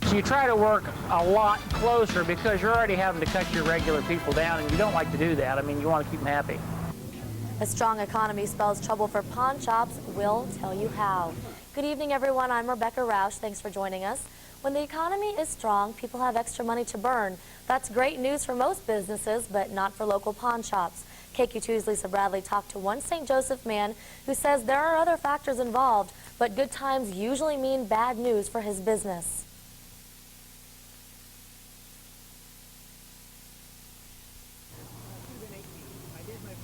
So you try to work a lot closer because you're already having to cut your regular people down, and you don't like to do that. I mean, you want to keep them happy. A strong economy spells trouble for pawn shops. We'll tell you how. Good evening, everyone. I'm Rebecca Roush. Thanks for joining us. When the economy is strong, people have extra money to burn. That's great news for most businesses, but not for local pawn shops. KQ2's Lisa Bradley talked to one St. Joseph man who says there are other factors involved, but good times usually mean bad news for his business.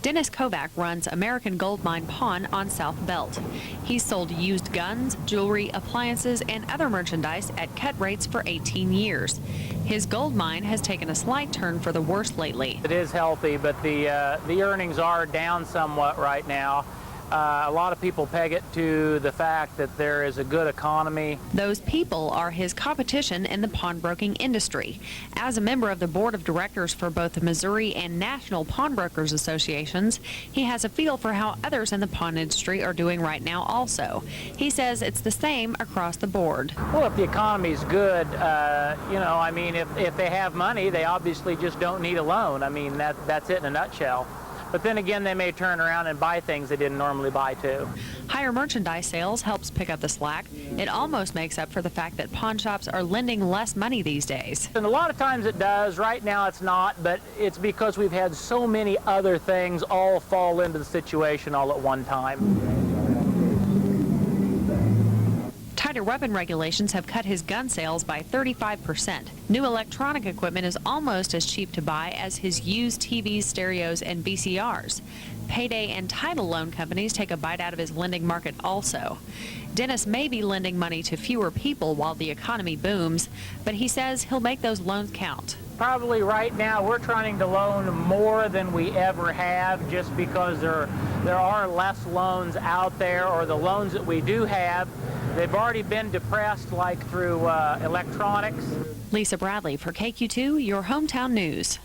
Dennis Kovac runs American Goldmine Pawn on South Belt. He's sold used guns, jewelry, appliances, and other merchandise at cut rates for 18 years. His gold mine has taken a slight turn for the worse lately. It is healthy, but the earnings are down somewhat right now. A lot of people peg it to the fact that there is a good economy. Those people are his competition in the pawnbroking industry. As a member of the board of directors for both the Missouri and National Pawnbrokers Associations, he has a feel for how others in the pawn industry are doing right now also. He says it's the same across the board. Well, if the economy's good, you know, I mean, if they have money, they obviously just don't need a loan. I mean, that's it in a nutshell. But then again, they may turn around and buy things they didn't normally buy too. Higher merchandise sales helps pick up the slack. It almost makes up for the fact that pawn shops are lending less money these days. And a lot of times it does. Right now it's not, but it's because we've had so many other things all fall into the situation all at one time. Tighter weapon regulations have cut his gun sales by 35%. New electronic equipment is almost as cheap to buy as his used TVs, stereos, and VCRs. Payday and title loan companies take a bite out of his lending market also. Dennis may be lending money to fewer people while the economy booms, but he says he'll make those loans count. Probably right now we're trying to loan more than we ever have just because there are less loans out there, or the loans that we do have, they've already been depressed like through electronics. Lisa Bradley for KQ2, your hometown news.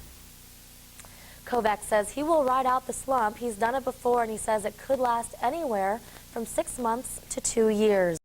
Kovac says he will ride out the slump. He's done it before, and he says it could last anywhere from 6 months to 2 years.